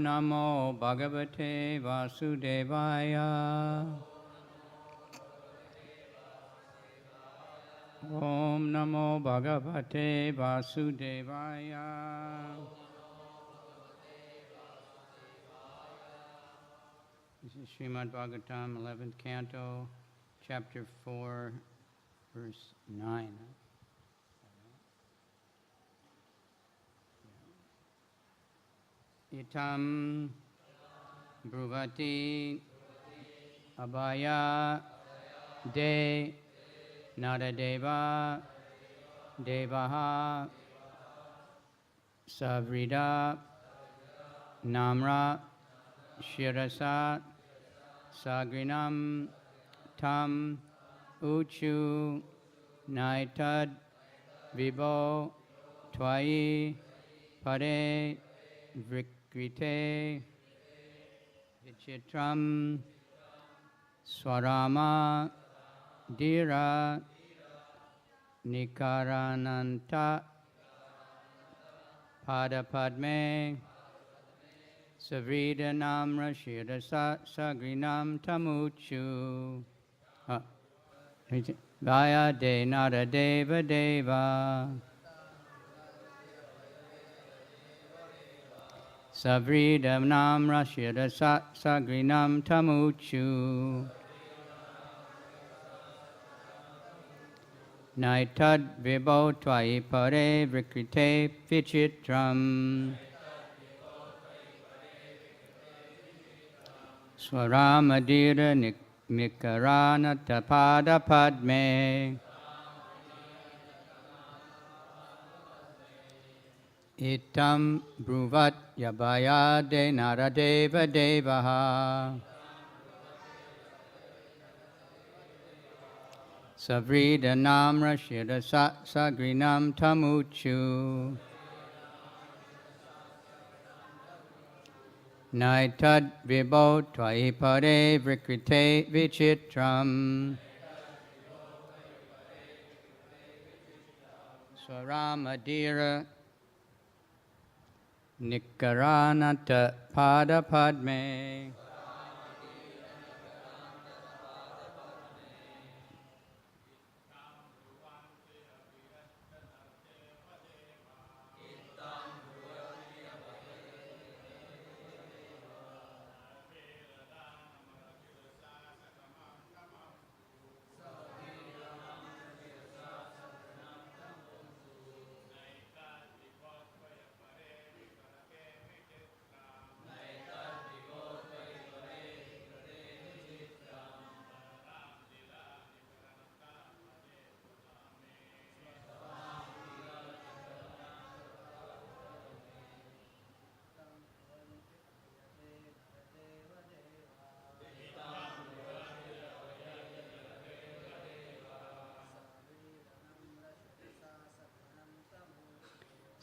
Namo Bhagavate Vasudevaya. Om Namo Bhagavate Vasudevaya. This is Srimad Bhagavatam, 11th Canto, Chapter 4, Verse 9. Itam Bruvati Abhaya De Nadadeva Devaha Savrida Namra Shirasa Sagrinam Tam Uchu Naitad Vibho Twai Pare Vikrite Vichitram Swarama Dira Nikarananta Padapadme Savrida Namra Shirasa Sagrinam Tamuchu Vaya De Nara Deva Deva Savrida Namra Shirasa Sagrinam Tamuchu Naitad Vibho Twai Pare Vikrite Vichitram Swaramadira Nikarana Tapada Padme Itam Bruvat Yabhaya De Naradeva Devaha Savrida Namra Shirasa Sagrinam Tamuchu Naitad Vibho Twai Pare Vikrite Vichitram Swaramadira Nikaranata Pada Padme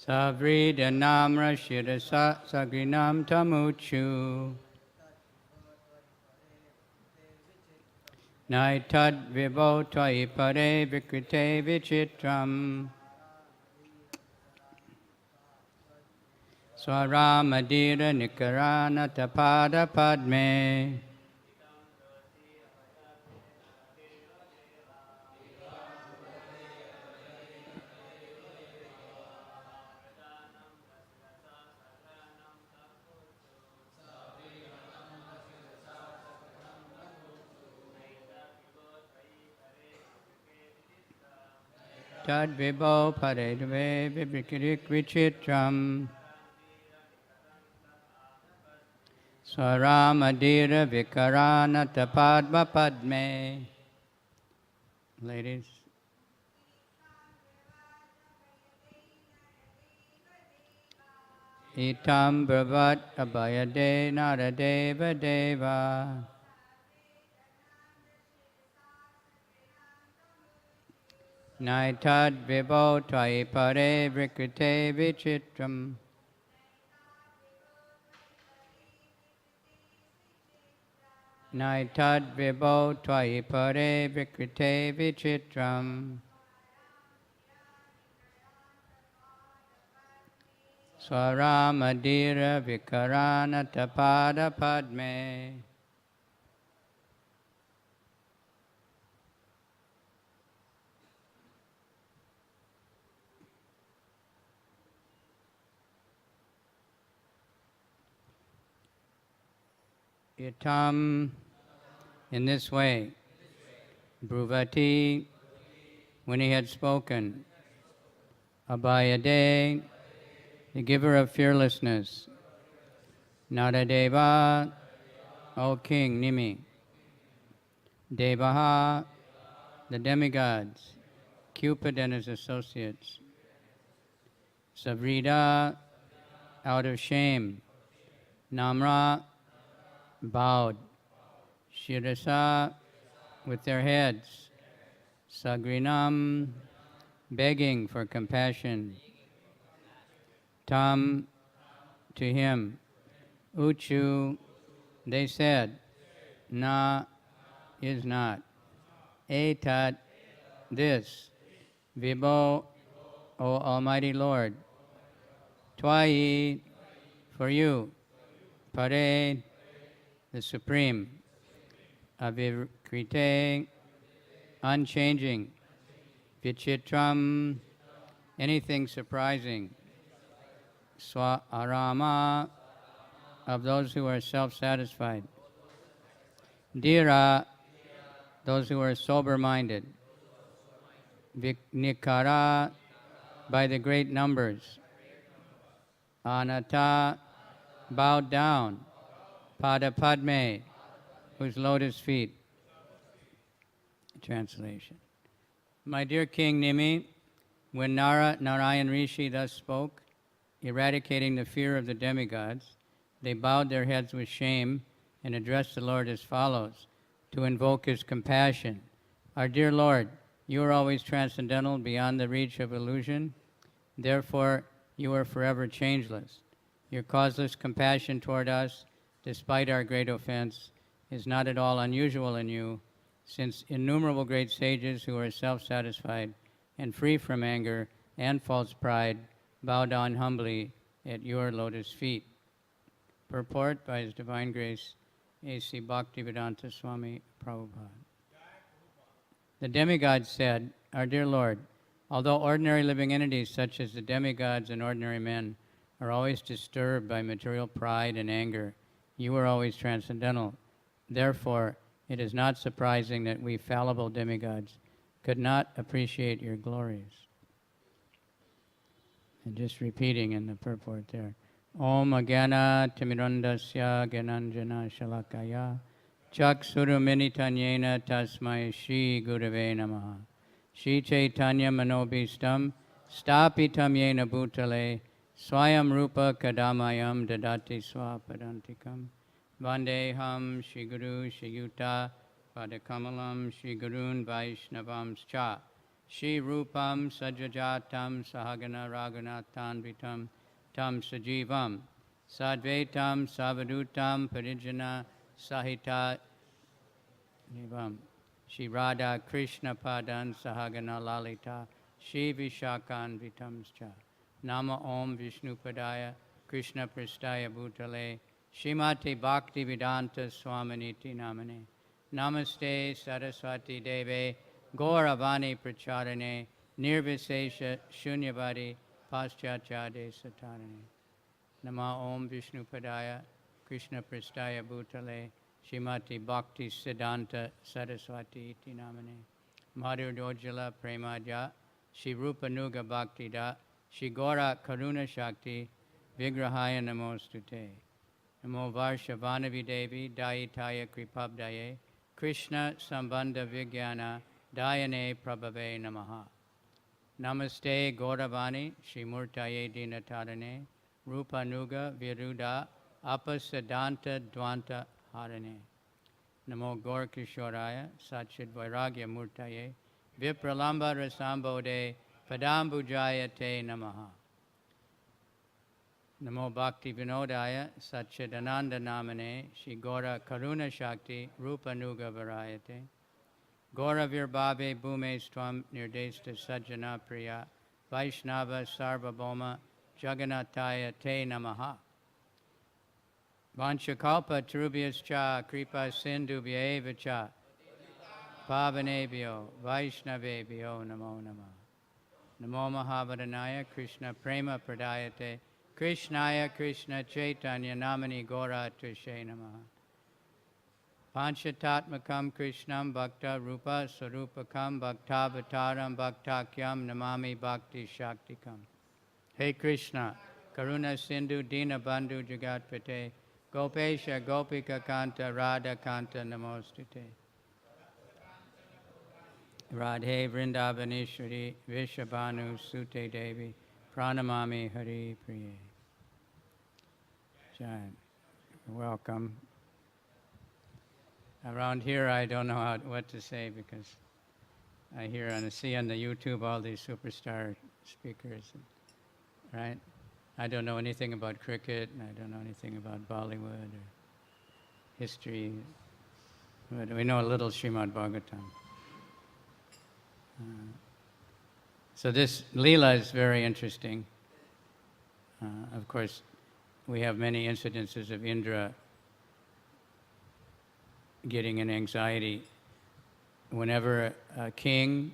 Savrida Namra Shirasa Sagrinam Tamuchu Naitad Vibho Twai Pare Vikrite Vichitram Swaramadira Nikarana Tapada Padme Tad Vibho Pare Dve Vikrite Vichitram Swaramadira Vikarana Tapadma Padme. Ladies. Itam Bravat Abhayade Naradeva Deva Naitad Vibho Twai Pare Vikrite Vichitram Naitad Vibho Twai Pare Vikrite Vichitram Swaramadira Vikarana Tapada Padme. Itam, in this way, Bruvati, when he had spoken, Abhayade, the giver of fearlessness, Naradeva, O King Nimi, Devaha, the demigods, Cupid and his associates, Savrida, out of shame, Namra, bowed, Shirasa, with their heads, Sagrinam, begging for compassion, Tam, to him, Uchu, they said, Na, is not, Etat, this, Vibho, O Almighty Lord, Twayi, for you, Pare, the Supreme, Avikrite, unchanging, Vichitram, anything surprising, Swa-arama, of those who are self-satisfied, Dhira, those who are sober-minded, Nikara, by the great numbers, Anata, bowed down, Pada-padme, whose lotus feet. Translation. My dear King Nimi, when Narayan Rishi thus spoke, eradicating the fear of the demigods, they bowed their heads with shame and addressed the Lord as follows, to invoke his compassion. Our dear Lord, you are always transcendental, beyond the reach of illusion. Therefore, you are forever changeless. Your causeless compassion toward us, despite our great offense, is not at all unusual in you, since innumerable great sages who are self-satisfied and free from anger and false pride bow down humbly at your lotus feet. Purport by His Divine Grace, A.C. Bhaktivedanta Swami Prabhupada. The demigods said, Our dear Lord, although ordinary living entities such as the demigods and ordinary men are always disturbed by material pride and anger, you are always transcendental. Therefore, it is not surprising that we fallible demigods could not appreciate your glories. And just repeating in the purport there. Om Agana Timirandasya Gananjana Shalakaya Chaksurumini Tasmai Shri Gurave Namaha Shri Chaitanya Manobhistam Stapitam Yena Bhutale Swayam Rupa Kadamayam Dadati Swapadantikam Vandeham Shri Guru Shri Yuta Padakamalam Shri Gurun Vaishnavamscha Shri Rupam Sajajatam Sahagana Raghunathanvitam Tam Sajivam Sadvaitam Savadutam Parijana Sahita Nivam Shri Radha Krishna Padan Sahagana Lalita Shri Vishakan Vitamscha Nama Om Vishnu Padaya Krishna Prastaya Bhutale Shrimati Bhakti Vedanta Swaminiti Namane Namaste Saraswati Deve Gauravani Pracharane Nirvisesha Shunyavadi Paschachade Satarane Nama Om Vishnu Padaya Krishna Prastaya Bhutale Shrimati Bhakti Siddhanta Saraswati Iti Namane Madhur Dojala Premaja Shri Rupa Nuga Bhakti Da Shri Gora Karuna Shakti Vigrahaya Namostute Namo Varshavanavi Devi Dayitaya Kripabdaye Krishna Sambandha Vigyana Dayane Prabhave Namaha Namaste Gauravani Shri Murtaye Dinatarane Rupa Nuga Viruda Apasadanta Dvanta Harane Namo Gaur Kishoraya Satchid Vairagya Murtaye Vipralamba Rasambode Padambujaya Te Namaha Namo Bhakti Vinodaya Satchidananda Namane Shri Gora Karuna Shakti Rupa Nuga Varayate Gora Virbhave Bhume Stvam Nirdesta Sajjana Priya Vaishnava Sarvabhauma Jagannathaya Te Namaha. Vanchakalpatarubhyascha Kripa Sindhubhya Cha Pavanebhyo Vaishnavebhyo Namo Namah. Namo Mahavadhanaya Krishna Prema Pradayate Krishnaya Krishna Chaitanya Namani Gora Tushe Namaha. Panchatatmakam Krishnam Bhakta Rupa Sarupakam Bhaktavataram Bhaktakyam Namami Bhakti Shaktikam. Hey Krishna, Karuna Sindhu Dina Bandhu Jagatpate Gopesha Gopika Kanta Radha Kanta Namostute. Radhe Vrindavaneshwari Vishabhanu Sute Devi Pranamami Hari Priye. Jai. Welcome. Around here I don't know what to say because I see on the YouTube all these superstar speakers, right? I don't know anything about cricket, and I don't know anything about Bollywood or history, but we know a little Srimad Bhagavatam. So this Leela is very interesting. Of course, we have many incidences of Indra getting an anxiety. Whenever a king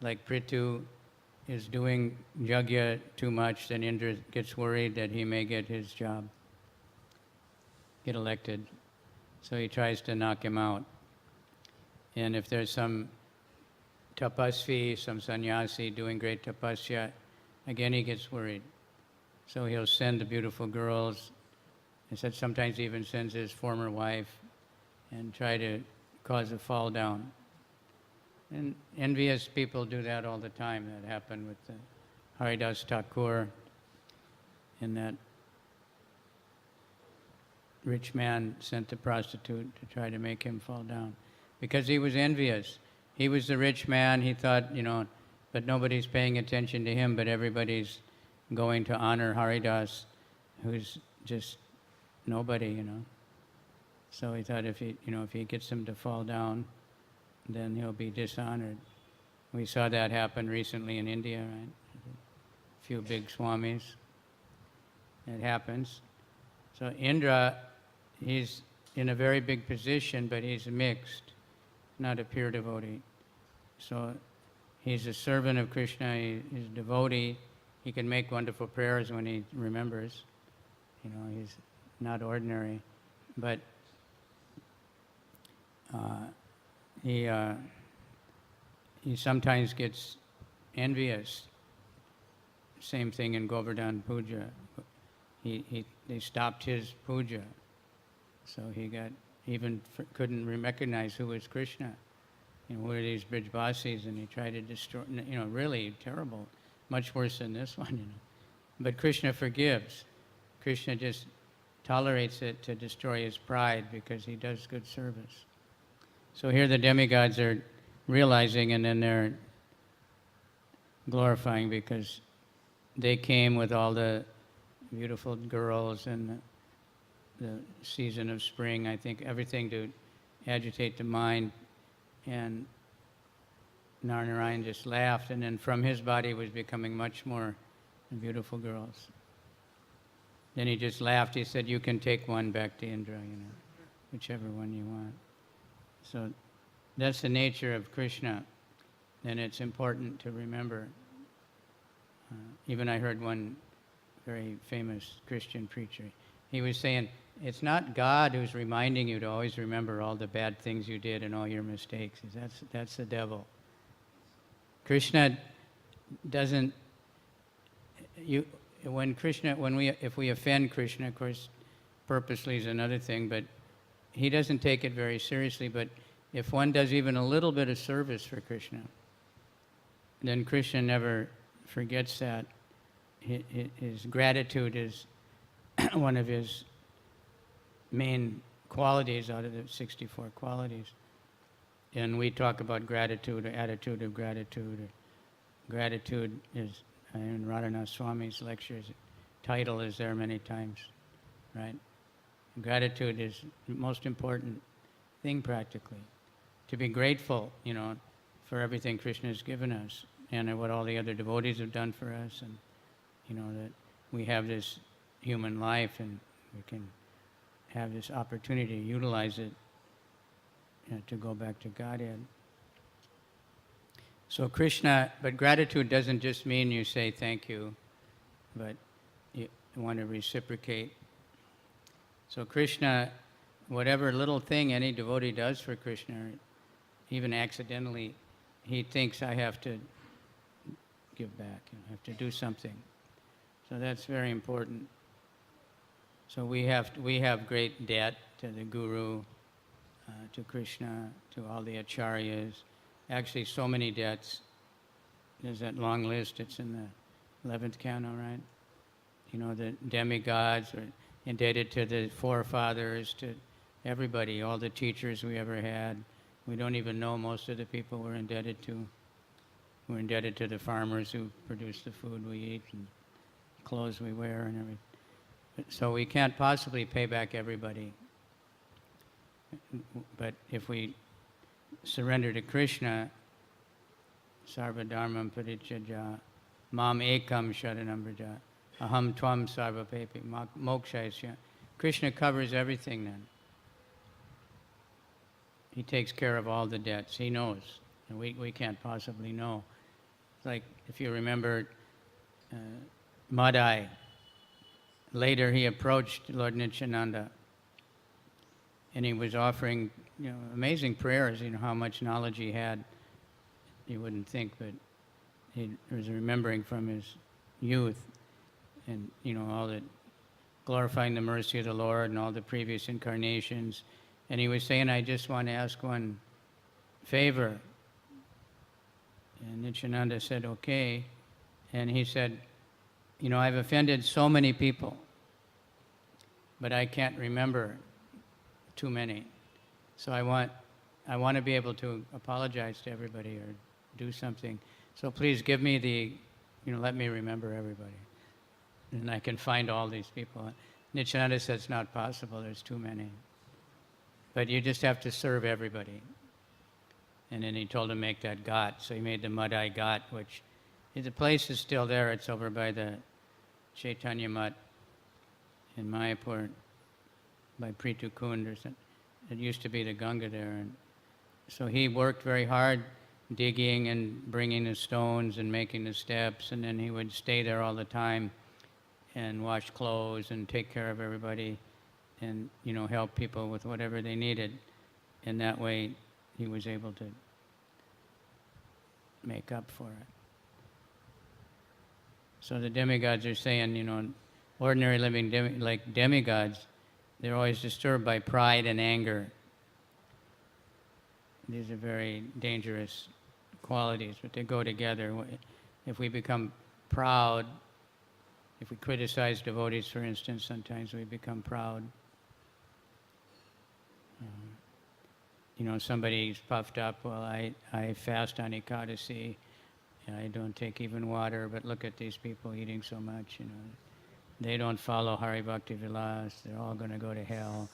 like Prithu is doing yajna too much, then Indra gets worried that he may get his job, get elected. So he tries to knock him out. And if there's some tapasvi, some sannyasi doing great tapasya, again he gets worried. So he'll send the beautiful girls, and sometimes he even sends his former wife, and try to cause a fall down. And envious people do that all the time. That happened with Haridas Thakur, and that rich man sent the prostitute to try to make him fall down because he was envious. He was the rich man, he thought, but nobody's paying attention to him, but everybody's going to honor Haridas, who's just nobody, So he thought if he gets him to fall down, then he'll be dishonored. We saw that happen recently in India, right? A few big swamis. It happens. So Indra, he's in a very big position, but he's mixed, not a pure devotee. So he's a servant of Krishna, he's a devotee. He can make wonderful prayers when he remembers. He's not ordinary. But he sometimes gets envious. Same thing in Govardhan Puja. They stopped his puja, so he couldn't recognize who was Krishna. Who are these Brijvasis? And he tried to destroy. Really terrible, much worse than this one. But Krishna forgives. Krishna just tolerates it to destroy his pride because he does good service. So here the demigods are realizing, and then they're glorifying because they came with all the beautiful girls and the season of spring, I think everything to agitate the mind. And Narayan just laughed, and then from his body was becoming much more beautiful girls. Then he just laughed. He said, "You can take one back to Indra, whichever one you want." So that's the nature of Krishna, and it's important to remember. Even I heard one very famous Christian preacher. He was saying, it's not God who's reminding you to always remember all the bad things you did and all your mistakes. That's the devil. Krishna doesn't. If we offend Krishna, of course, purposely is another thing, but he doesn't take it very seriously. But if one does even a little bit of service for Krishna, then Krishna never forgets that. His gratitude is one of his main qualities out of the 64 qualities. And we talk about gratitude or attitude of gratitude. Gratitude is, in Radha Swami's lectures, title is there many times, right? Gratitude is the most important thing practically. To be grateful, for everything Krishna has given us and what all the other devotees have done for us, and that we have this human life and we can have this opportunity to utilize it to go back to Godhead. So Krishna, but gratitude doesn't just mean you say thank you, but you want to reciprocate. So Krishna, whatever little thing any devotee does for Krishna, even accidentally, he thinks I have to give back, I have to do something. So that's very important. So we have great debt to the Guru, to Krishna, to all the acharyas. Actually, so many debts. There's that long list. It's in the 11th canto, right? You know, the demigods are indebted to the forefathers, to everybody, all the teachers we ever had. We don't even know most of the people we're indebted to. We're indebted to the farmers who produce the food we eat and clothes we wear and everything. So we can't possibly pay back everybody. But if we surrender to Krishna, sarva dharmam parijyaja, mam ekam sharanam vraja, aham tvam sarva pepi, mokshayasya. Krishna covers everything then. He takes care of all the debts. He knows. And we can't possibly know. It's like, if you remember, Madai, later he approached Lord Nityananda and he was offering, amazing prayers, how much knowledge he had. You wouldn't think, but he was remembering from his youth and, all the glorifying the mercy of the Lord and all the previous incarnations. And he was saying, I just want to ask one favor. And Nityananda said, okay. And he said, I've offended so many people, but I can't remember too many. So I want to be able to apologize to everybody or do something. So please give me let me remember everybody. And I can find all these people. Nityananda said it's not possible, there's too many. But you just have to serve everybody. And then he told him make that ghat. So he made the Madai ghat, which the place is still there. It's over by the Chaitanya Mutt in Mayapur, by Pritu Kund. It used to be the Ganga there. And so he worked very hard digging and bringing the stones and making the steps, and then he would stay there all the time and wash clothes and take care of everybody and, help people with whatever they needed. And that way he was able to make up for it. So the demigods are saying, ordinary living like demigods, they're always disturbed by pride and anger. These are very dangerous qualities, but they go together. If we become proud, if we criticize devotees, for instance, sometimes we become proud. Somebody's puffed up, well, I fast on Ekadasi, I don't take even water, but look at these people eating so much, They don't follow Hari Bhakti Vilas, they're all going to go to hell,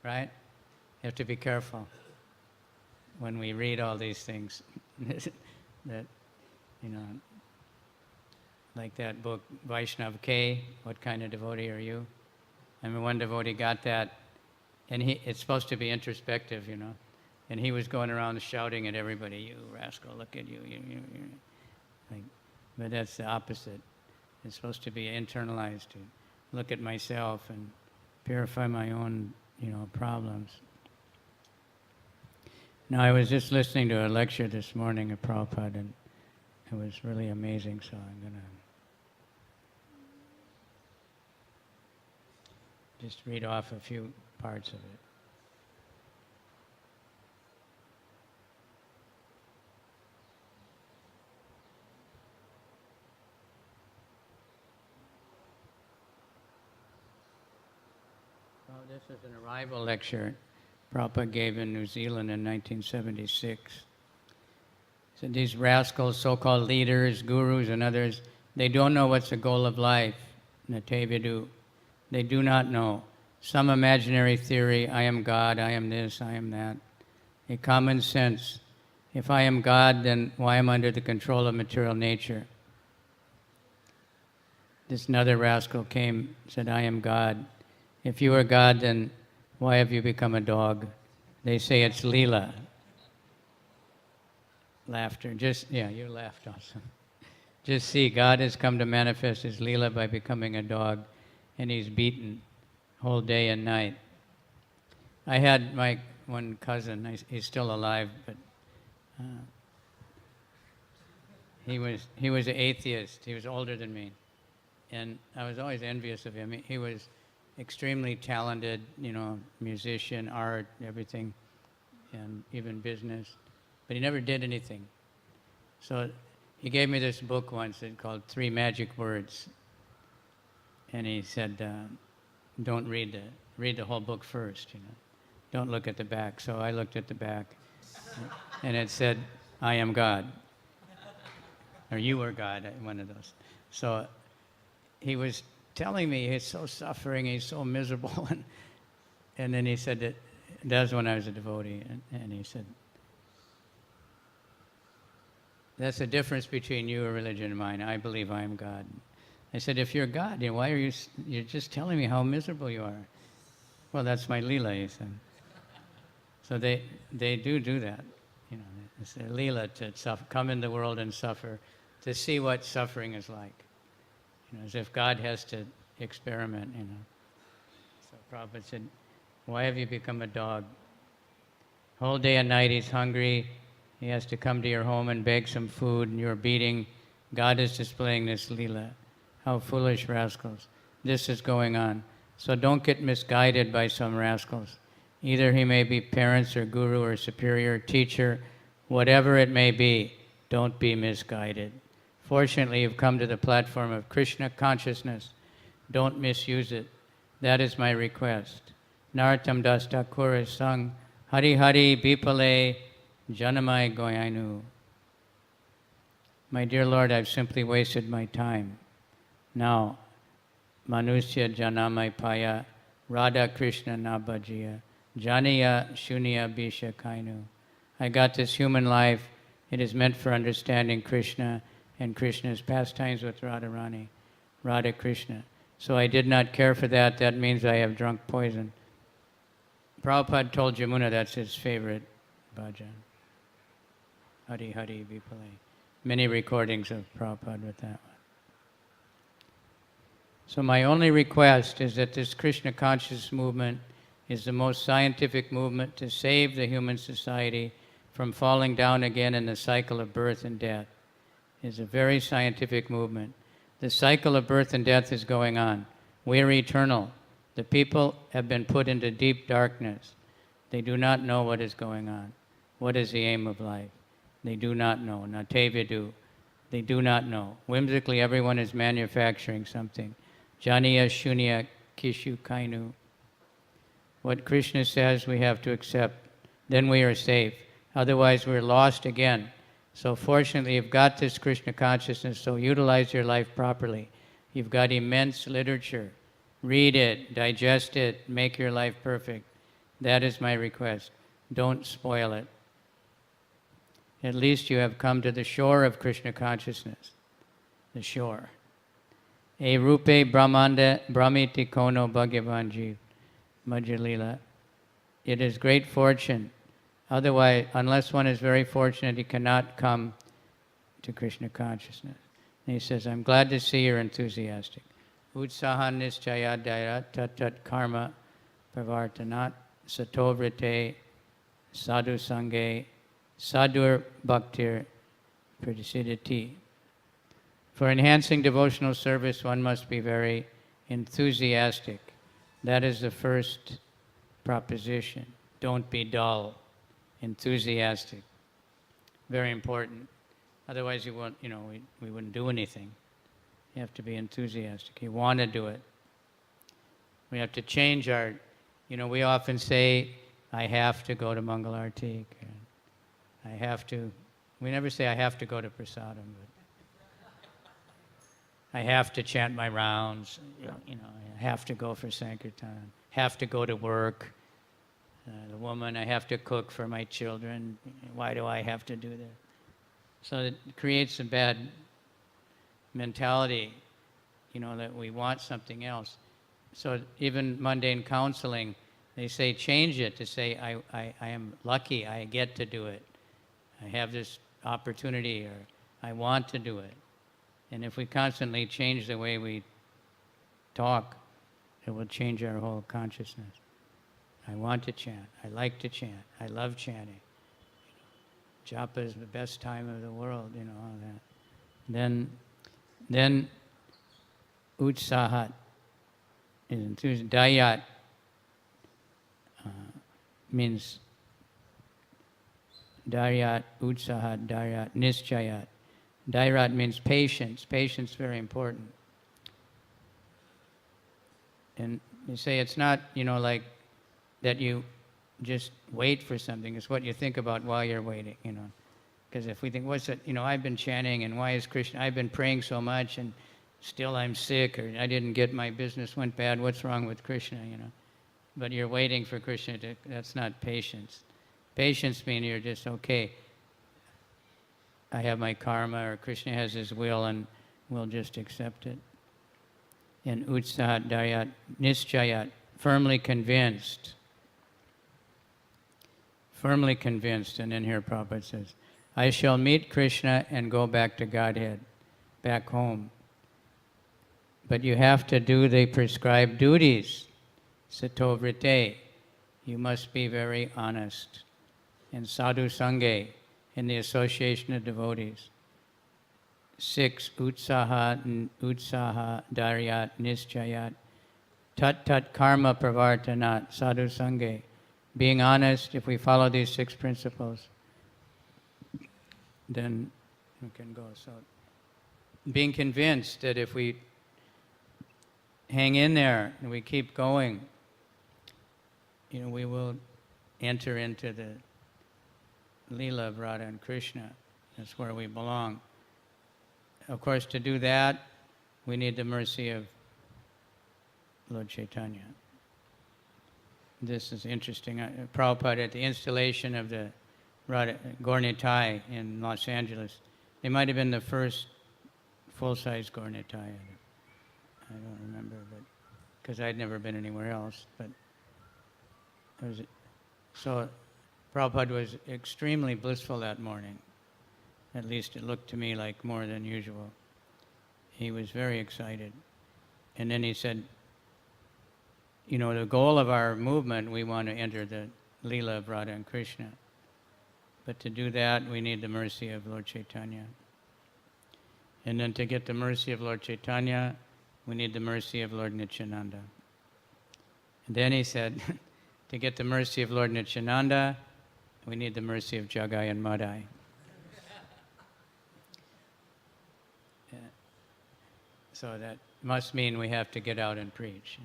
right? You have to be careful when we read all these things. That, like that book, Vaishnav K, What Kind of Devotee Are You? I mean, one devotee got that, and it's supposed to be introspective, and he was going around shouting at everybody, you rascal, look at you. But that's the opposite. It's supposed to be internalized, to look at myself and purify my own, problems. Now, I was just listening to a lecture this morning of Prabhupada, and it was really amazing, so I'm going to just read off a few parts of it. Well, this is an arrival lecture Prabhupada gave in New Zealand in 1976. So these rascals, so-called leaders, gurus and others, they don't know what's the goal of life. Natevadu. They do not know. Some imaginary theory, I am God, I am this, I am that. A common sense. If I am God, then why am I under the control of material nature? this another rascal came, said, I am God. If you are God, then why have you become a dog? They say it's Leela. Laughter. You laughed also. Just see, God has come to manifest His Leela by becoming a dog, and He's beaten whole day and night. I had my one cousin, he's still alive, but he was an atheist. He was older than me, and I was always envious of him. He was extremely talented, musician, art, everything, and even business, but he never did anything. So he gave me this book once called 3 Magic Words, and he said, don't read the whole book first, Don't look at the back. So I looked at the back, and it said, I am God. Or you are God, one of those. So he was telling me he's so suffering, he's so miserable. And then he said that was when I was a devotee. And he said, that's the difference between your religion and mine. I believe I am God. I said, if you're God, why are you're just telling me how miserable you are? Well, that's my Leela, he said. So they do that. It's their Leela to suffer, come in the world and suffer, to see what suffering is like. As if God has to experiment, So Prabhupada said, why have you become a dog? Whole day and night he's hungry. He has to come to your home and beg some food, and you're beating. God is displaying this Leela. How foolish rascals. This is going on. So don't get misguided by some rascals. Either he may be parents or guru or superior teacher, whatever it may be, don't be misguided. Fortunately, you've come to the platform of Krishna consciousness. Don't misuse it. That is my request. Narottam Das Thakur has sung, Hari Hari Bipale Janamai Goyanu. My dear Lord, I've simply wasted my time. Now, Manusya Janamai Paya, Radha Krishna Nabhajiya, Janiya Shunya Bisha Kainu. I got this human life. It is meant for understanding Krishna and Krishna's pastimes with Radharani, Radha Krishna. So I did not care for that. That means I have drunk poison. Prabhupada told Yamuna that's his favorite bhajan. Hari Hari Vipale. Many recordings of Prabhupada with that one. So my only request is that this Krishna conscious movement is the most scientific movement to save the human society from falling down again in the cycle of birth and death. It's a very scientific movement. The cycle of birth and death is going on. We are eternal. The people have been put into deep darkness. They do not know what is going on. What is the aim of life? They do not know. Natevidu. They do not know. Whimsically, everyone is manufacturing something. Janiya Shunya Kishu Kainu. What Krishna says we have to accept. Then we are safe. Otherwise, we're lost again. So fortunately, you've got this Krishna consciousness, so utilize your life properly. You've got immense literature. Read it, digest it, make your life perfect. That is my request. Don't spoil it. At least you have come to the shore of Krishna consciousness. The shore. E rupe brahmanda brahmiti kono bhagavan jeev majalila. It is great fortune. Otherwise, unless one is very fortunate, he cannot come to Krishna consciousness. And he says, I'm glad to see you're enthusiastic. Utsahan nischaya daira tat karma pravartanat satovrite sadhu sange sadur bhaktir pradisiddhati. For enhancing devotional service, one must be very enthusiastic. That is the first proposition. Don't be dull. Enthusiastic. Very important. Otherwise, you won't, we wouldn't do anything. You have to be enthusiastic. You want to do it. We have to change our, we often say, I have to go to Mangalartik. I have to. We never say I have to go to Prasadam, but I have to chant my rounds. I have to go for Sankirtan. Have to go to work. The woman, I have to cook for my children. Why do I have to do that? So it creates a bad mentality. that we want something else. So even mundane counseling, they say change it to say, I am lucky, I get to do it. I have this opportunity, or I want to do it. And if we constantly change the way we talk, it will change our whole consciousness. I want to chant. I like to chant. I love chanting. Japa is the best time of the world, all that. Then utsahat is enthusiasm. Dayat means Daryat, Utsahat, Daryat, Nischayat. Dairat means patience. Patience is very important. And you say it's not, like that you just wait for something. It's what you think about while you're waiting, Because if we think, what's it, I've been chanting, and why is Krishna, I've been praying so much, and still I'm sick, or I didn't get, my business went bad, what's wrong with Krishna, But you're waiting for Krishna to, that's not patience. Patience means you're just, okay, I have my karma, or Krishna has his will, and we'll just accept it. And utsahat, daryat, nischayat, firmly convinced. Firmly convinced, and in here Prabhupada says, I shall meet Krishna and go back to Godhead, back home. But you have to do the prescribed duties. Sato vrite, you must be very honest. And sadhu sange, in the association of devotees. 6, utsaha, daryat, nischayat, tat karma pravartanat, sadhu sange. Being honest, if we follow these 6 principles, then we can go. So, being convinced that if we hang in there and we keep going, we will enter into the Leela of Radha and Krishna. That's where we belong. Of course, to do that, we need the mercy of Lord Chaitanya. This is interesting. Prabhupada, at the installation of the Radha Gaur Nitai in Los Angeles, they might have been the first full-size Gaur Nitai. I don't remember, but because I'd never been anywhere else. But so Prabhupada was extremely blissful that morning. At least it looked to me like more than usual. He was very excited. And then he said, the goal of our movement, we want to enter the Leela of Radha and Krishna. But to do that, we need the mercy of Lord Chaitanya. And then to get the mercy of Lord Chaitanya, we need the mercy of Lord Nityananda. And then he said, to get the mercy of Lord Nityananda, we need the mercy of Jagai and Madai. So that must mean we have to get out and preach.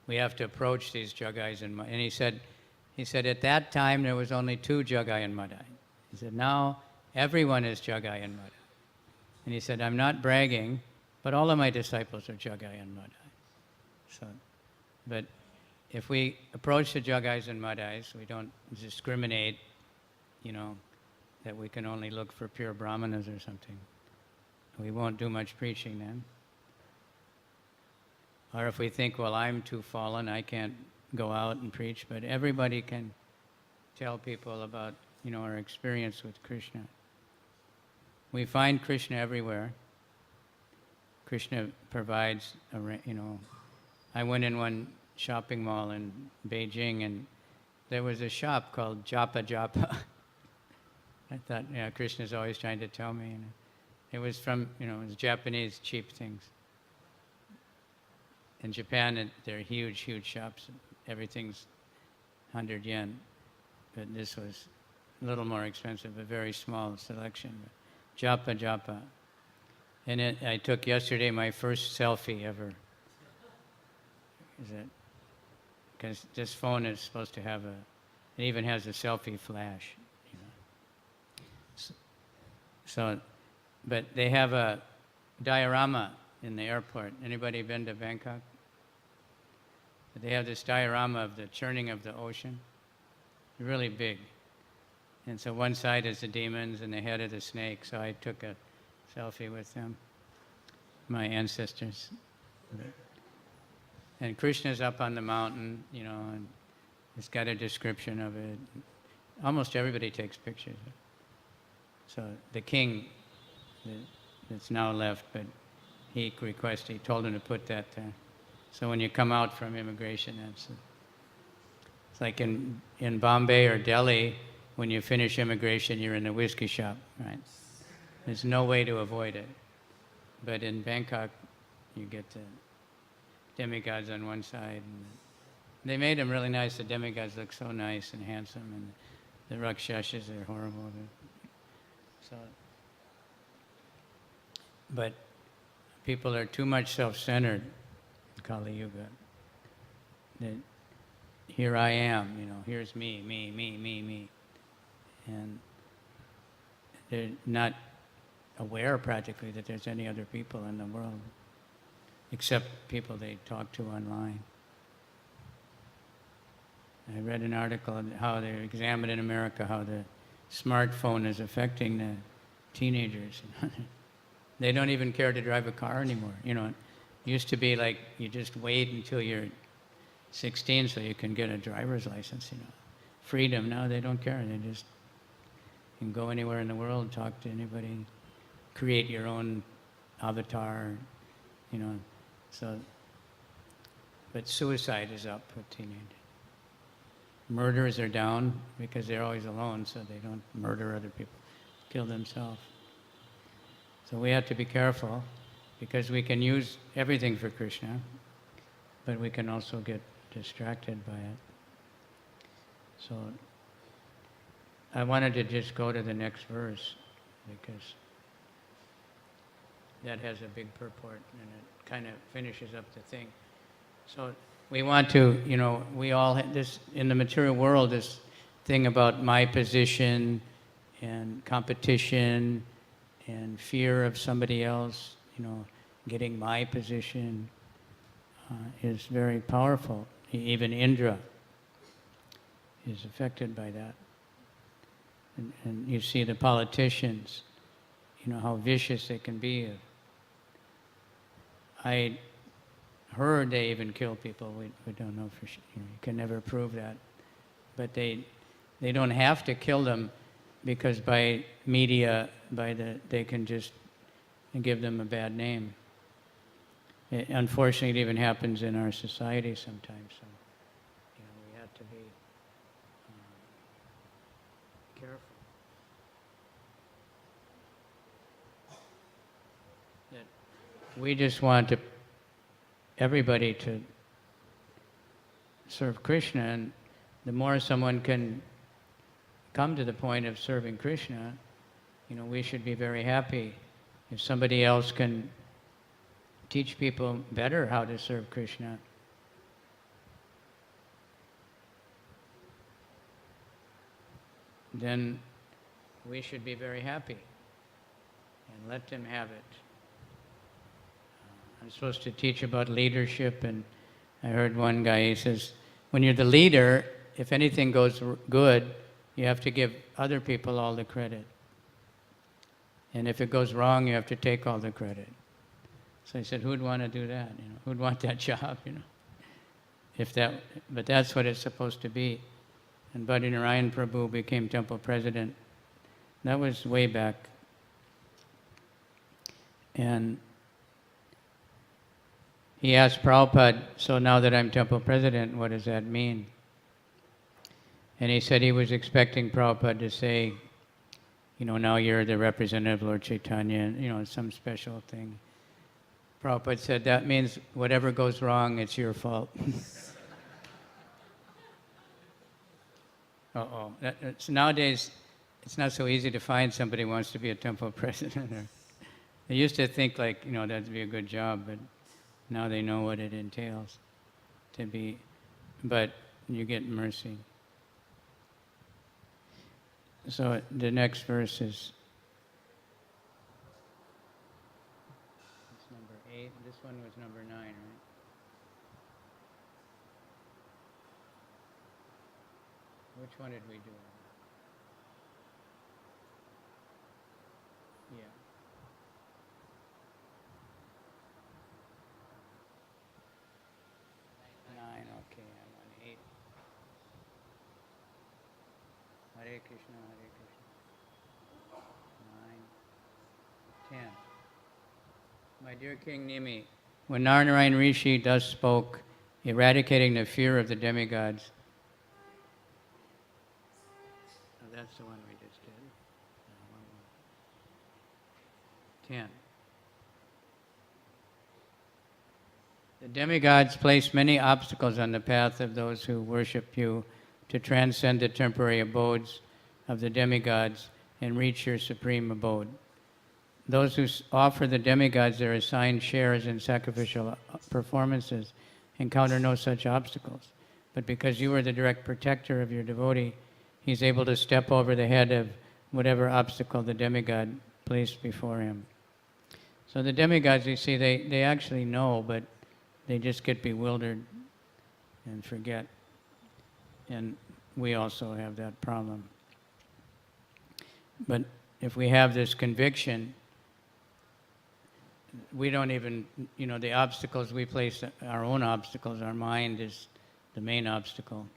We have to approach these Jagais and Madai. And he said at that time there was only 2 Jagai and Madai. He said now everyone is Jagai and Madai. And he said, I'm not bragging, but all of my disciples are Jagai and Madai. So, but if we approach the Jagais and Madais, we don't discriminate, that we can only look for pure Brahmanas or something. We won't do much preaching then. Or if we think, well, I'm too fallen, I can't go out and preach, but everybody can tell people about, our experience with Krishna. We find Krishna everywhere. Krishna provides, I went in one shopping mall in Beijing and there was a shop called Japa Japa. I thought, Krishna's always trying to tell me. It was from, it was Japanese cheap things. In Japan, they're huge, huge shops. Everything's 100 yen. But this was a little more expensive, a very small selection. Japa Japa. And I took yesterday my first selfie ever. Because this phone is supposed to have it even has a selfie flash. So, but they have a diorama in the airport. Anybody been to Bangkok? They have this diorama of the churning of the ocean. Really big. And so one side is the demons and the head of the snake. So I took a selfie with them. my ancestors. And Krishna's up on the mountain, and it's got a description of it. Almost everybody takes pictures. So the king that's now left, but he told him to put that there. So when you come out from immigration, it's like in Bombay or Delhi, when you finish immigration, you're in the whiskey shop, right? There's no way to avoid it. But in Bangkok, you get the demigods on one side. And they made them really nice. The demigods look so nice and handsome, and the rakshasas are horrible. But people are too much self-centered in Kali Yuga. That here I am, here's me. And they're not aware practically that there's any other people in the world, except people they talk to online. I read an article on how they examined in America how the smartphone is affecting the teenagers. They don't even care to drive a car anymore. It used to be like you just wait until you're 16 so you can get a driver's license. Freedom. Now they don't care. They just can go anywhere in the world, talk to anybody, create your own avatar. So. But suicide is up with teenagers. Murders are down because they're always alone, so they don't murder other people, kill themselves. So we have to be careful because we can use everything for Krishna, but we can also get distracted by it. So I wanted to just go to the next verse because that has a big purport and it kind of finishes up the thing. So we want to, we all have this, in the material world, this thing about my position and competition and fear of somebody else, getting my position is very powerful. Even Indra is affected by that. And you see the politicians, how vicious they can be. I heard they even kill people. We don't know for sure. You can never prove that. But they don't have to kill them because by media, they can just give them a bad name. Unfortunately, it even happens in our society sometimes. So, we have to be careful. That we just want everybody to serve Krishna, and the more someone can come to the point of serving Krishna, we should be very happy. If somebody else can teach people better how to serve Krishna, then we should be very happy and let them have it. I'm supposed to teach about leadership, and I heard one guy, he says, when you're the leader, if anything goes good, you have to give other people all the credit. And if it goes wrong, you have to take all the credit. So I said, who'd want to do that? Who'd want that job? But that's what it's supposed to be. And Bhattacharya Prabhu became temple president. That was way back. And he asked Prabhupada, so now that I'm temple president, what does that mean? And he said he was expecting Prabhupada to say, now you're the representative of Lord Chaitanya, some special thing. Prabhupada said, that means whatever goes wrong, it's your fault. Nowadays, it's not so easy to find somebody who wants to be a temple president. They used to think that'd be a good job, but now they know what it entails to be, but you get mercy. So the next verse is number 8. This one was number 9, right? Which one did we do? Yeah. Hare Krishna, 9, 10. My dear King Nimi, when Narayana Rishi thus spoke, eradicating the fear of the demigods, oh, that's the one we just did. 10. The demigods place many obstacles on the path of those who worship you to transcend the temporary abodes of the demigods and reach your supreme abode. Those who offer the demigods their assigned shares in sacrificial performances encounter no such obstacles. But because you are the direct protector of your devotee, he's able to step over the head of whatever obstacle the demigod placed before him. So the demigods, you see, they actually know, but they just get bewildered and forget. And we also have that problem. But if we have this conviction, we don't even, the obstacles we place, our own obstacles, our mind is the main obstacle.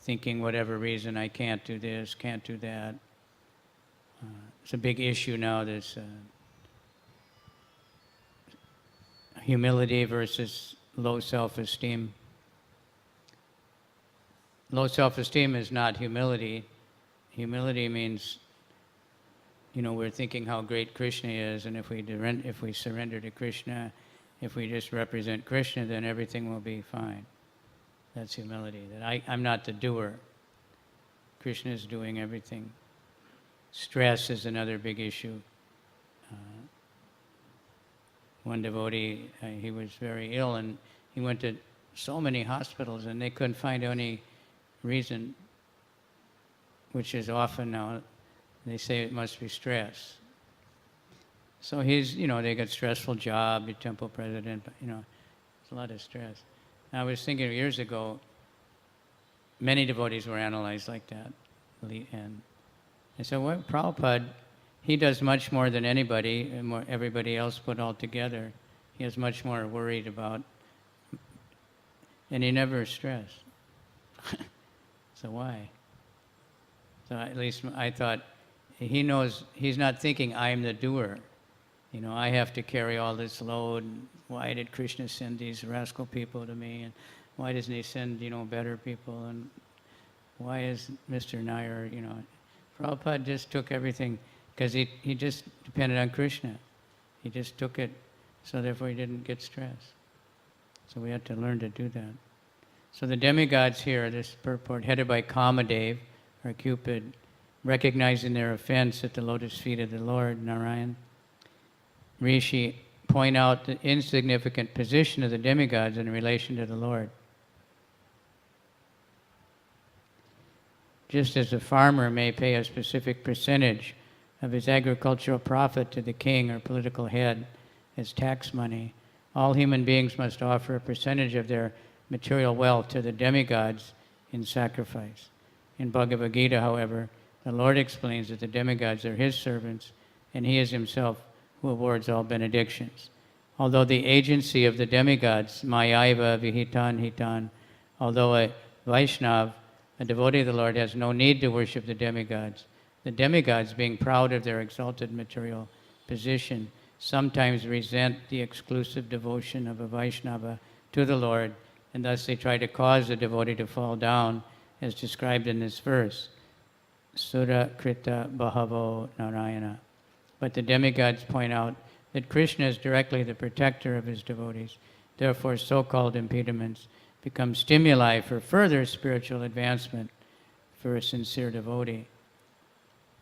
Thinking whatever reason, I can't do this, can't do that. It's a big issue now, this humility versus low self-esteem. Low self-esteem is not humility. Humility means, we're thinking how great Krishna is, and if we surrender to Krishna, if we just represent Krishna, then everything will be fine. That's humility. That I'm not the doer. Krishna is doing everything. Stress is another big issue. One devotee, he was very ill, and he went to so many hospitals, and they couldn't find any reason, which is often now, they say it must be stress. So he's, they got stressful job, the temple president, but, it's a lot of stress. And I was thinking years ago, many devotees were analyzed like that. And so what Prabhupada, he does much more than anybody, and more everybody else put all together. He is much more worried about, and he never stressed. So why? So at least I thought, he knows, he's not thinking, I'm the doer. I have to carry all this load. Why did Krishna send these rascal people to me? And why doesn't he send, better people? And why is Mr. Nair, Prabhupada just took everything, because he just depended on Krishna. He just took it, so therefore he didn't get stressed. So we had to learn to do that. So the demigods here, this purport, headed by Kamadev, or Cupid, recognizing their offense at the lotus feet of the Lord, Narayan, Rishi, point out the insignificant position of the demigods in relation to the Lord. Just as a farmer may pay a specific percentage of his agricultural profit to the king or political head as tax money, all human beings must offer a percentage of their material wealth to the demigods in sacrifice. In Bhagavad Gita, however, the Lord explains that the demigods are his servants, and he is himself who awards all benedictions. Although the agency of the demigods, Mayaiva Vihitan Hitan, although a Vaishnav, a devotee of the Lord, has no need to worship the demigods, being proud of their exalted material position, sometimes resent the exclusive devotion of a Vaishnava to the Lord, and thus they try to cause the devotee to fall down, as described in this verse, Sura Krita Bahavo Narayana. But the demigods point out that Krishna is directly the protector of his devotees. Therefore, so-called impediments become stimuli for further spiritual advancement for a sincere devotee.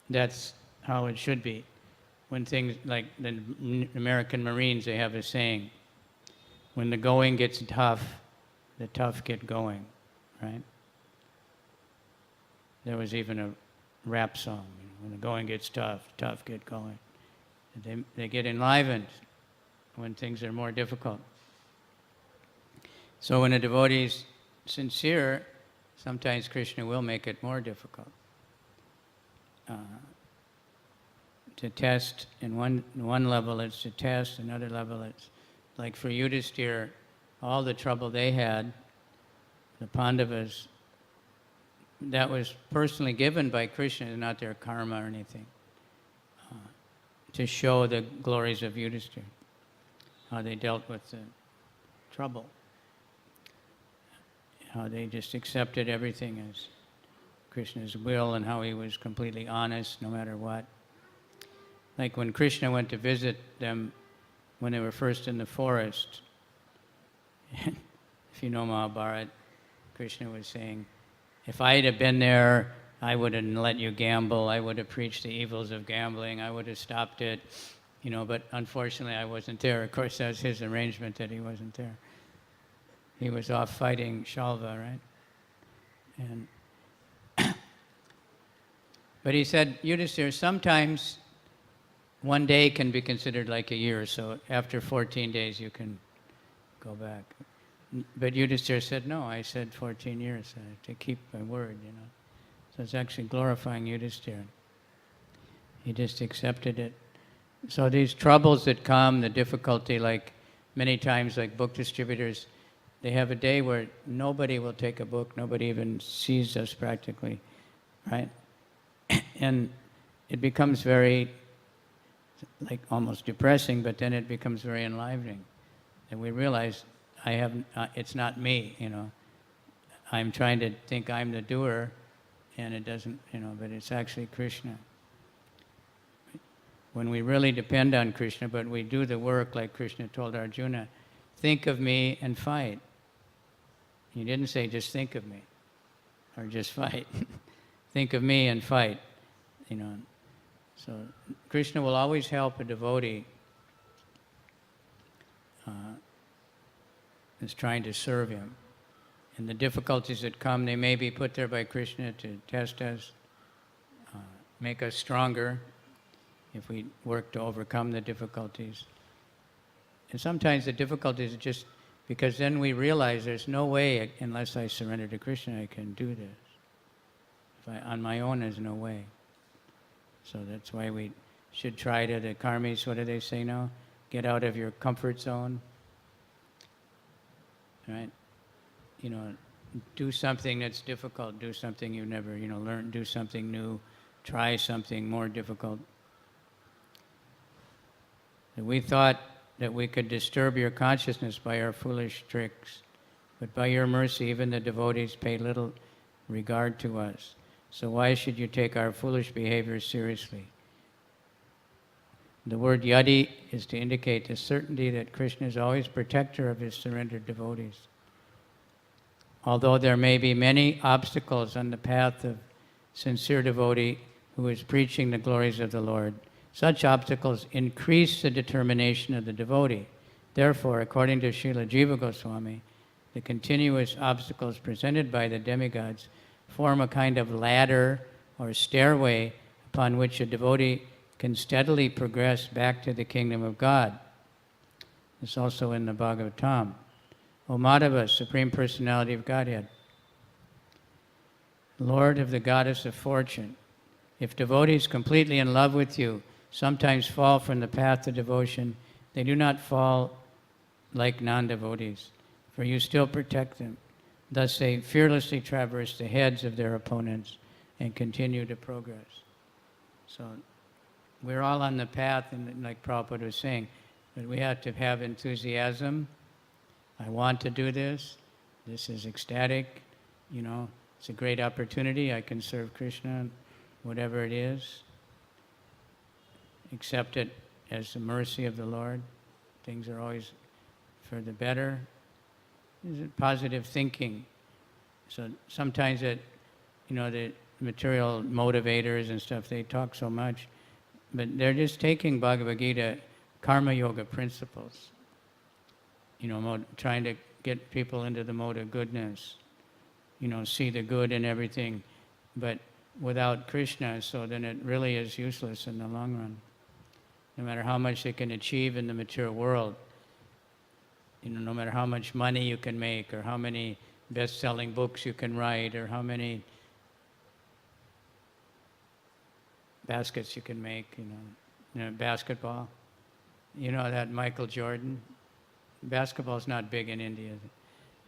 That's how it should be. When things like the American Marines, they have a saying, when the going gets tough, the tough get going, right? There was even a rap song, when the going gets tough, tough get going. They get enlivened when things are more difficult. So when a devotee is sincere, sometimes Krishna will make it more difficult. To test, in one level it's to test, another level it's like for Yudhisthira, all the trouble they had, the Pandavas, that was personally given by Krishna, not their karma or anything, to show the glories of Yudhishthira, how they dealt with the trouble, how they just accepted everything as Krishna's will, and how he was completely honest no matter what. Like when Krishna went to visit them when they were first in the forest, if you know Mahabharata, Krishna was saying, if I had been there, I wouldn't let you gamble, I would have preached the evils of gambling, I would have stopped it, but unfortunately I wasn't there. Of course, that's his arrangement that he wasn't there. He was off fighting Shalva, right? And but he said, Yudhishthira, sometimes one day can be considered like a year, so after 14 days you can go back. But Yudhishthira said, no, I said 14 years to keep my word, So it's actually glorifying Yudhishthira. He just accepted it. So these troubles that come, the difficulty, like many times, like book distributors, they have a day where nobody will take a book, nobody even sees us practically, right? And it becomes very, like almost depressing, but then it becomes very enlivening. And we realize it's not me, I'm trying to think I'm the doer, and it doesn't, but it's actually Krishna. When we really depend on Krishna, but we do the work like Krishna told Arjuna, think of me and fight. He didn't say just think of me, or just fight. Think of me and fight, So Krishna will always help a devotee is trying to serve him. And the difficulties that come, they may be put there by Krishna to test us, make us stronger if we work to overcome the difficulties. And sometimes the difficulties are just because then we realize there's no way, unless I surrender to Krishna, I can do this. On my own, there's no way. So that's why we should try to, the karmis, what do they say now? Get out of your comfort zone. Right? Do something that's difficult, do something you've never, learned, do something new, try something more difficult. And we thought that we could disturb your consciousness by our foolish tricks, but by your mercy, even the devotees pay little regard to us. So why should you take our foolish behavior seriously? The word yadi is to indicate the certainty that Krishna is always protector of his surrendered devotees. Although there may be many obstacles on the path of sincere devotee who is preaching the glories of the Lord, such obstacles increase the determination of the devotee. Therefore, according to Srila Jiva Goswami, the continuous obstacles presented by the demigods form a kind of ladder or stairway upon which a devotee can steadily progress back to the kingdom of God. It's also in the Bhagavatam. O Madhava, Supreme Personality of Godhead, Lord of the Goddess of Fortune, if devotees completely in love with you sometimes fall from the path of devotion, they do not fall like non-devotees, for you still protect them. Thus they fearlessly traverse the heads of their opponents and continue to progress. So we're all on the path, and like Prabhupada was saying, but we have to have enthusiasm. I want to do this. This is ecstatic. It's a great opportunity. I can serve Krishna, whatever it is. Accept it as the mercy of the Lord. Things are always for the better. Is positive thinking. So sometimes the material motivators and stuff, they talk so much, but they're just taking Bhagavad Gita karma yoga principles. Trying to get people into the mode of goodness. See the good in everything, but without Krishna, so then it really is useless in the long run. No matter how much they can achieve in the material world, no matter how much money you can make, or how many best-selling books you can write, or how many baskets you can make, basketball. That Michael Jordan, basketball's not big in India,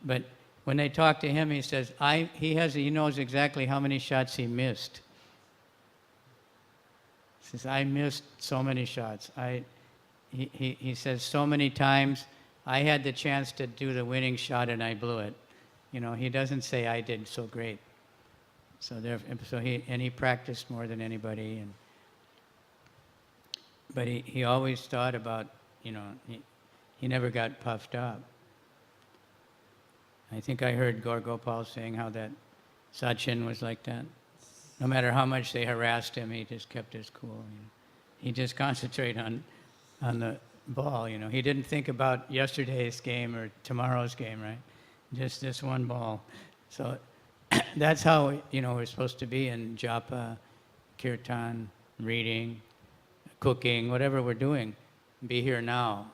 but when they talk to him, he says, he knows exactly how many shots he missed. He says, I missed so many shots. He says, so many times I had the chance to do the winning shot and I blew it. He doesn't say I did so great. So he practiced more than anybody. But he always thought about, he never got puffed up. I think I heard Gaur Gopal saying how that Sachin was like that. No matter how much they harassed him, he just kept his cool. He just concentrated on the ball. He didn't think about yesterday's game or tomorrow's game, right? Just this one ball. So that's how we're supposed to be in japa, kirtan, reading, cooking, whatever we're doing. Be here now.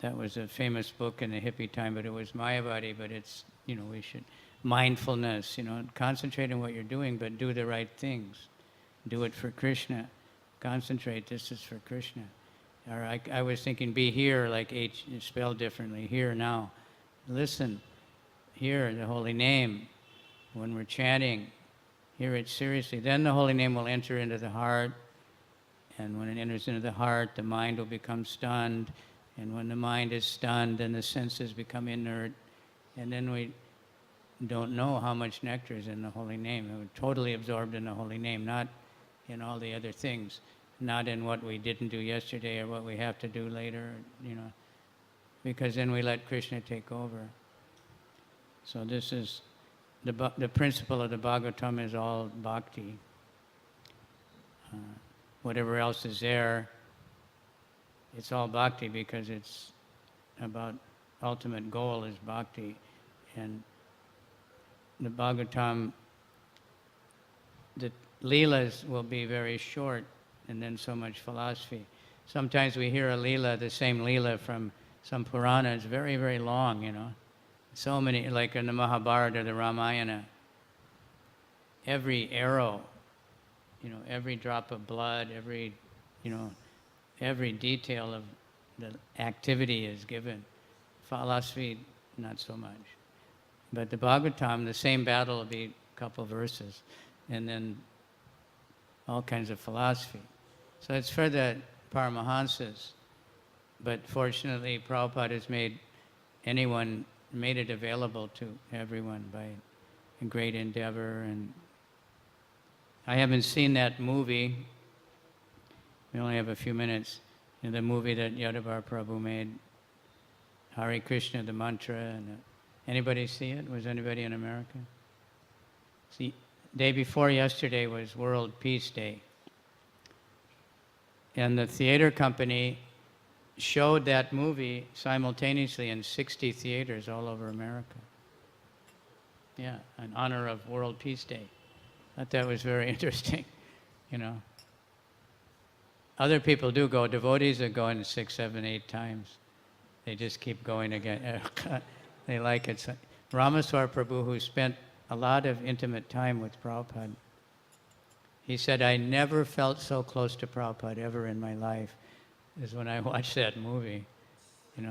That was a famous book in the hippie time, but it was Mayavadi, but it's, we should, mindfulness, concentrate on what you're doing, but do the right things. Do it for Krishna. Concentrate, this is for Krishna. Or I was thinking, be here, like H spelled differently, here, now. Listen, hear the holy name. When we're chanting, hear it seriously. Then the holy name will enter into the heart, and when it enters into the heart, the mind will become stunned. And when the mind is stunned, then the senses become inert, and then we don't know how much nectar is in the holy name. We're totally absorbed in the holy name, not in all the other things, not in what we didn't do yesterday or what we have to do later, because then we let Krishna take over. So this is, the principle of the Bhagavatam is all bhakti. Whatever else is there, it's all bhakti because it's about ultimate goal is bhakti. And the Bhagavatam, the leelas will be very short and then so much philosophy. Sometimes we hear a leela, the same leela from some Purana, it's very, very long, So many, like in the Mahabharata or the Ramayana, every arrow, every drop of blood, every detail of the activity is given. Philosophy, not so much. But the Bhagavatam, the same battle will be a couple verses, and then all kinds of philosophy. So it's for the Paramahansas. But fortunately, Prabhupada has made it available to everyone by a great endeavor. And I haven't seen that movie. We only have a few minutes. The movie that Yadavar Prabhu made, Hare Krishna, the mantra. And anybody see it? Was anybody in America? See, day before yesterday was World Peace Day. And the theater company showed that movie simultaneously in 60 theaters all over America. Yeah, in honor of World Peace Day. I thought that was very interesting, Other people do go. Devotees are going 6, 7, 8 times. They just keep going again. They like it. So, Ramaswar Prabhu, who spent a lot of intimate time with Prabhupada, he said, I never felt so close to Prabhupada ever in my life as when I watched that movie.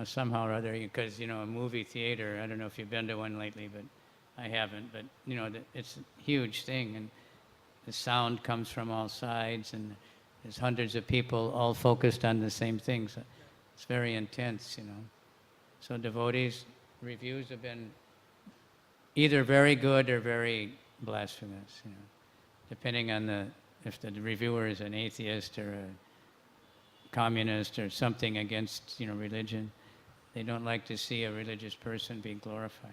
Somehow or other, because, a movie theater, I don't know if you've been to one lately, but I haven't. But, it's a huge thing. And the sound comes from all sides, and there's hundreds of people all focused on the same thing. So it's very intense, So devotees' reviews have been either very good or very blasphemous, depending on if the reviewer is an atheist or a communist or something against, religion. They don't like to see a religious person be glorified.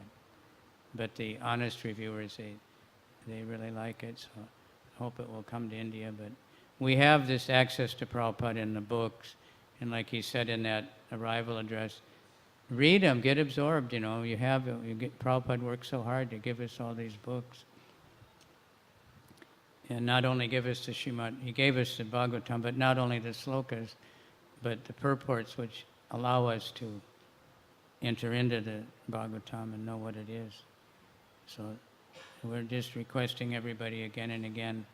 But the honest reviewers, they really like it, so I hope it will come to India. But we have this access to Prabhupada in the books, and like he said in that arrival address, read them, get absorbed, Prabhupada worked so hard to give us all these books. And not only give us the Srimad, he gave us the Bhagavatam, but not only the slokas, but the purports which allow us to enter into the Bhagavatam and know what it is. So we're just requesting everybody again and again,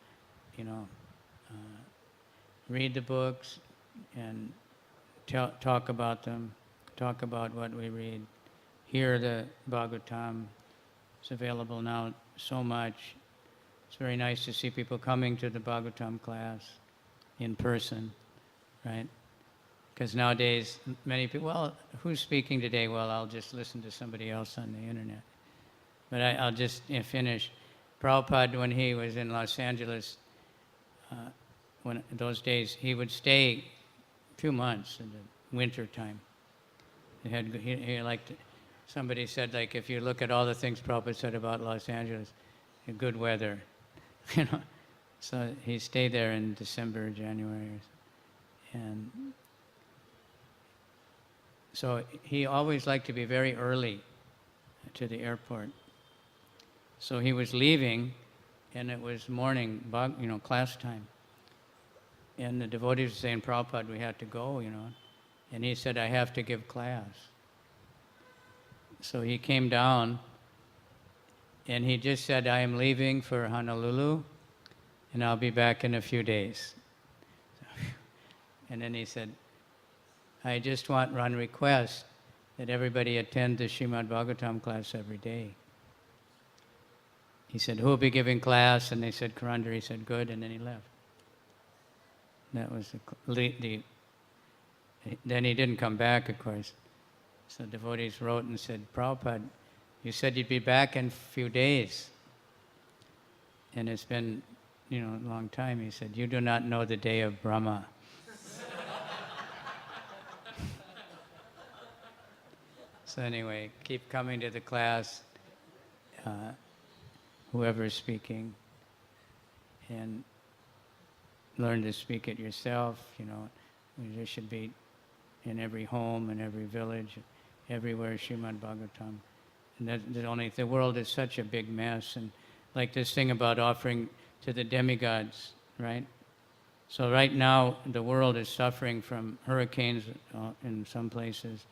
read the books and talk about them, talk about what we read, hear the Bhagavatam. It's available now so much. It's very nice to see people coming to the Bhagavatam class in person, right? Because nowadays, many people, well, who's speaking today? Well, I'll just listen to somebody else on the internet. But I'll just finish. Prabhupada, when he was in Los Angeles, when those days, he would stay a few months in the winter time. He liked, somebody said, like, if you look at all the things Prabhupada said about Los Angeles, good weather, you know. So he stayed there in December, January, and so he always liked to be very early to the airport. So he was leaving, and it was morning, class time. And the devotees were saying, Prabhupada, we have to go, And he said, I have to give class. So he came down, and he just said, I am leaving for Honolulu, and I'll be back in a few days. And then he said, I just want one request, that everybody attend the Srimad Bhagavatam class every day. He said, who will be giving class? And they said, Karandra. He said, good, and then he left. That was then he didn't come back, of course. So devotees wrote and said, Prabhupada, you said you'd be back in a few days. And it's been, a long time. He said, you do not know the day of Brahma. So anyway, keep coming to the class, whoever's speaking, and learn to speak it yourself. There should be in every home, in every village, everywhere Srimad Bhagavatam. And the world is such a big mess, and like this thing about offering to the demigods, right? So right now, the world is suffering from hurricanes in some places,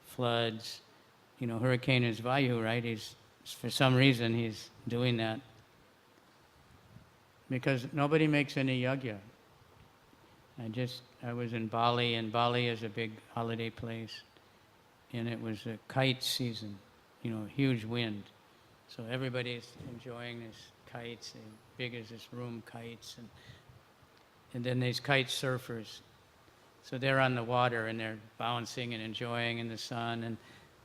floods. Hurricane is Vayu, right? For some reason, he's doing that. Because nobody makes any yajna. I was in Bali, and Bali is a big holiday place. And it was a kite season, huge wind. So everybody's enjoying these kites, big as this room, kites. And then these kite surfers. So they're on the water, and they're bouncing and enjoying in the sun.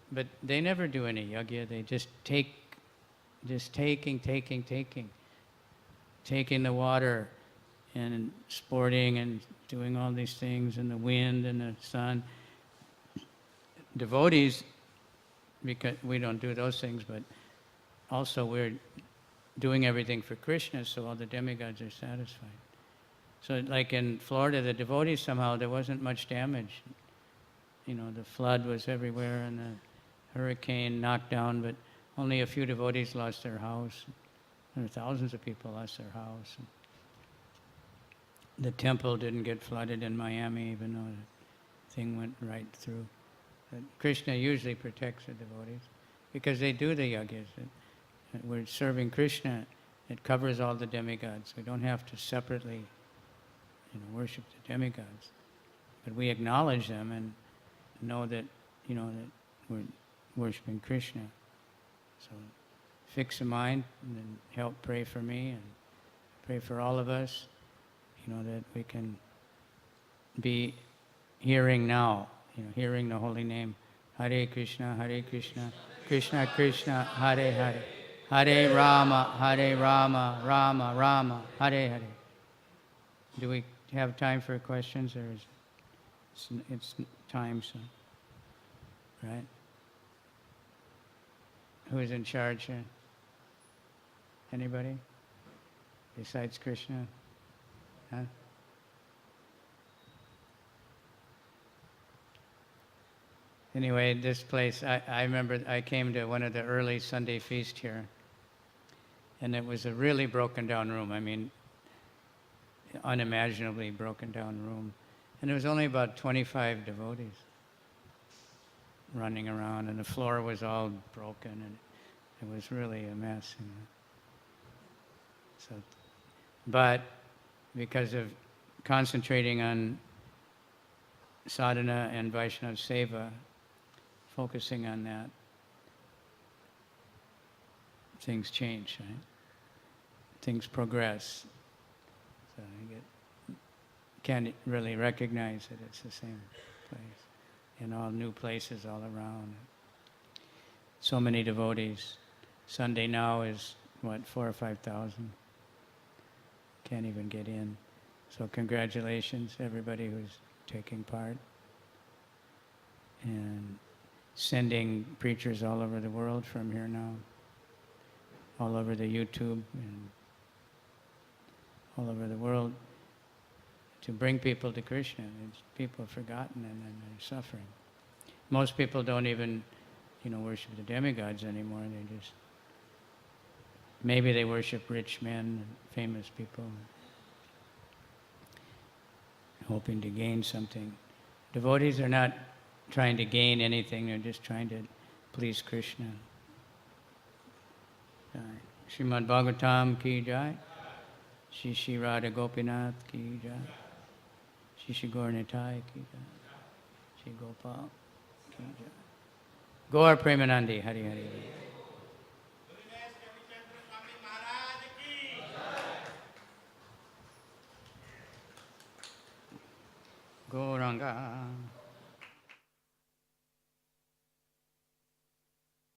But they never do any yajna. They just taking the water and sporting and doing all these things in the wind and the sun. Devotees, because we don't do those things, but also we're doing everything for Krishna, so all the demigods are satisfied. So like in Florida, the devotees somehow, there wasn't much damage. The flood was everywhere, and the hurricane knocked down, but only a few devotees lost their house. And thousands of people lost their house. The temple didn't get flooded in Miami, even though the thing went right through. But Krishna usually protects the devotees because they do the yajnas. We're serving Krishna. It covers all the demigods. We don't have to separately, worship the demigods. But we acknowledge them and know that, that we're worshiping Krishna. So fix the mind and then help pray for me and pray for all of us, that we can be hearing now, hearing the holy name. Hare Krishna, Krishna Krishna, Hare Hare, Hare Rama, Rama Rama, Hare Hare. Do we have time for questions, or it's time, so, right? Who is in charge here? Anybody? Besides Krishna? Huh? Anyway, this place, I remember I came to one of the early Sunday feasts here, and it was a really broken down room. I mean, unimaginably broken down room. And there was only about 25 devotees running around, and the floor was all broken, and it was really a mess. So, but because of concentrating on sadhana and Vaishnava seva, focusing on that, things change, right? Things progress. So can't really recognize that it's the same place. And all new places all around. So many devotees. Sunday now is, what, 4,000 or 5,000? Can't even get in. So congratulations, everybody who's taking part. And sending preachers all over the world from here now. All over the YouTube and all over the world to bring people to Krishna. It's people are forgotten and they're suffering. Most people don't even, worship the demigods anymore. They just, maybe they worship rich men and famous people, hoping to gain something. Devotees are not trying to gain anything, they're just trying to please Krishna. Srimad Bhagavatam ki jai. Shri Shri Radha Gopinath ki jai. Shri Shri Gaur Nitai ki jai. Shri Gopal ki jai. Gaur Premanandi, Hari Hari. Gauranga.